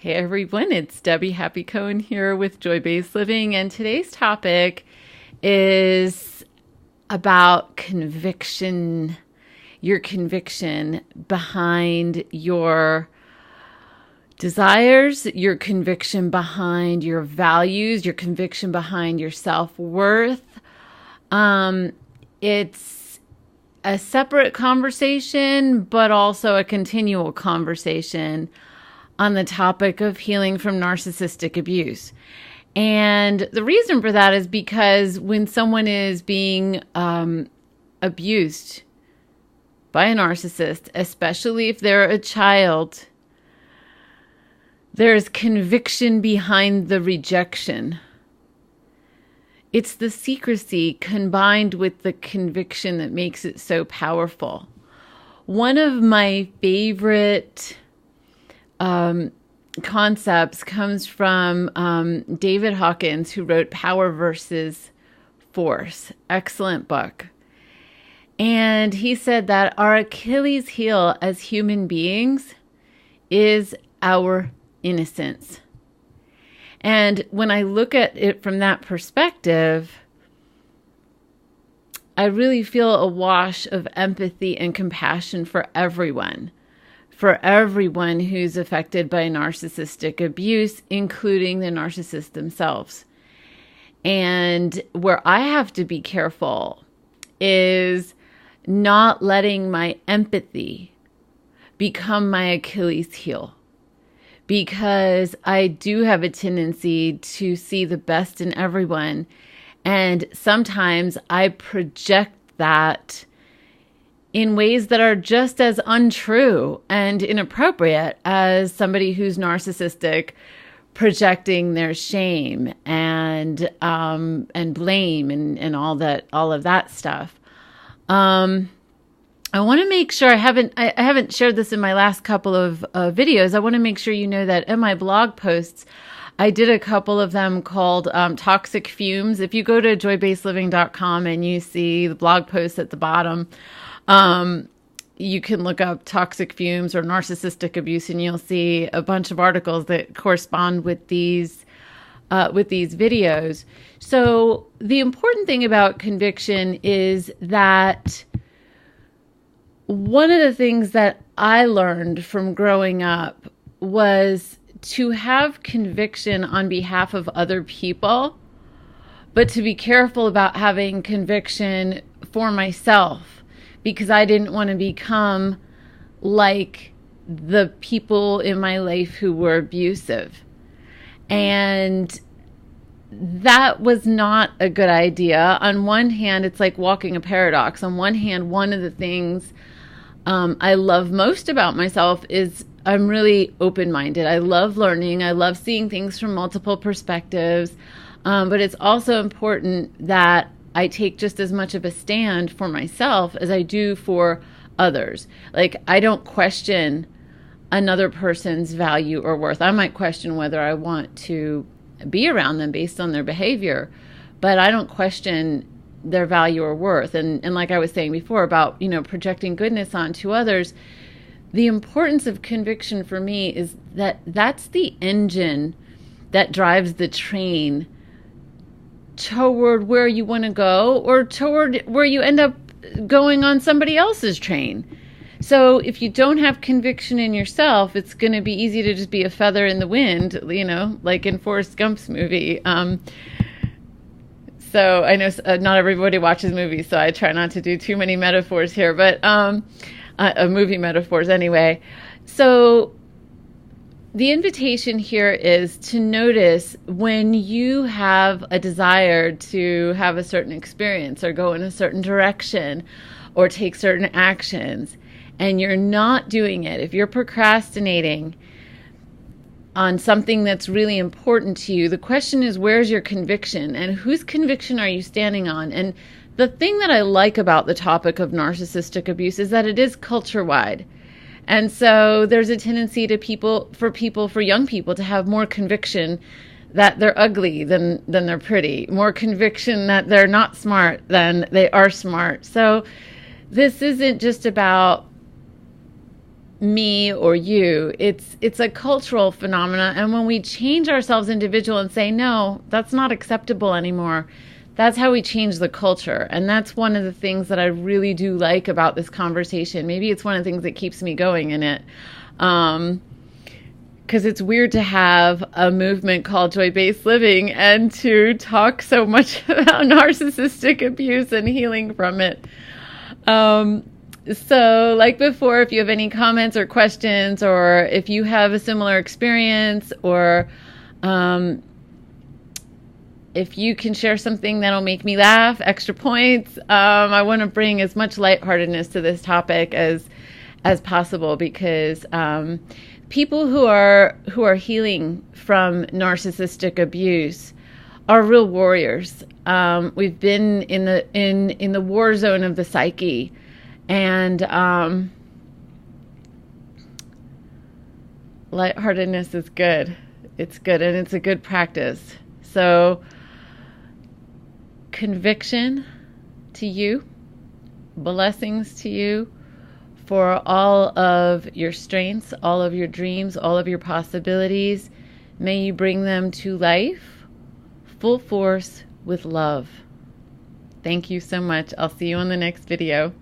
Hey everyone, it's Debbie Happy Cohen here with Joy-Based Living, and today's topic is about conviction, your conviction behind your desires, your conviction behind your values, your conviction behind your self-worth. It's a separate conversation, but also a continual conversation on the topic of healing from narcissistic abuse. And the reason for that is because when someone is being abused by a narcissist, especially if they're a child, there's conviction behind the rejection. It's the secrecy combined with the conviction that makes it so powerful. One of my favorite concepts comes from David Hawkins, who wrote Power versus Force. Excellent book. And he said that our Achilles heel as human beings is our innocence. And when I look at it from that perspective, I really feel a wash of empathy and compassion for everyone who's affected by narcissistic abuse, including the narcissists themselves. And where I have to be careful is not letting my empathy become my Achilles heel, because I do have a tendency to see the best in everyone. And sometimes I project that in ways that are just as untrue and inappropriate as somebody who's narcissistic projecting their shame and blame and all of that stuff. I want to make sure I haven't shared this in my last couple of videos. I want to make sure you know that in my blog posts, I did a couple of them called Toxic Fumes. If you go to joybasedliving.com and you see the blog post at the bottom, you can look up toxic fumes or narcissistic abuse, and you'll see a bunch of articles that correspond with these videos. So the important thing about conviction is that one of the things that I learned from growing up was to have conviction on behalf of other people, but to be careful about having conviction for myself, because I didn't want to become like the people in my life who were abusive. And that was not a good idea. On one hand, it's like walking a paradox. On one hand, one of the things I love most about myself is I'm really open-minded. I love learning. I love seeing things from multiple perspectives. But it's also important that I take just as much of a stand for myself as I do for others. Like, I don't question another person's value or worth. I might question whether I want to be around them based on their behavior, but I don't question their value or worth. And like I was saying before about, projecting goodness onto others, the importance of conviction for me is that that's the engine that drives the train toward where you want to go, or toward where you end up going on somebody else's train. So if you don't have conviction in yourself, it's going to be easy to just be a feather in the wind, like in Forrest Gump's movie. So I know not everybody watches movies, so I try not to do too many metaphors here, but movie metaphors anyway. So the invitation here is to notice when you have a desire to have a certain experience or go in a certain direction or take certain actions, and you're not doing it. If you're procrastinating on something that's really important to you, the question is, where's your conviction, and whose conviction are you standing on? And the thing that I like about the topic of narcissistic abuse is that it is culture-wide. And so there's a tendency for young people to have more conviction that they're ugly than they're pretty, more conviction that they're not smart than they are smart. So this isn't just about me or you. It's a cultural phenomena. And when we change ourselves individual and say, no, that's not acceptable anymore, that's how we change the culture. And that's one of the things that I really do like about this conversation. Maybe it's one of the things that keeps me going in it. Because it's weird to have a movement called joy-based living and to talk so much about narcissistic abuse and healing from it. So like before, if you have any comments or questions, or if you have a similar experience, or if you can share something that'll make me laugh, extra points. I want to bring as much lightheartedness to this topic as possible, because people who are healing from narcissistic abuse are real warriors. We've been in the war zone of the psyche, and lightheartedness is good. It's good, and it's a good practice. So, conviction to you, blessings to you for all of your strengths, all of your dreams, all of your possibilities. May you bring them to life, full force, with love. Thank you so much. I'll see you on the next video.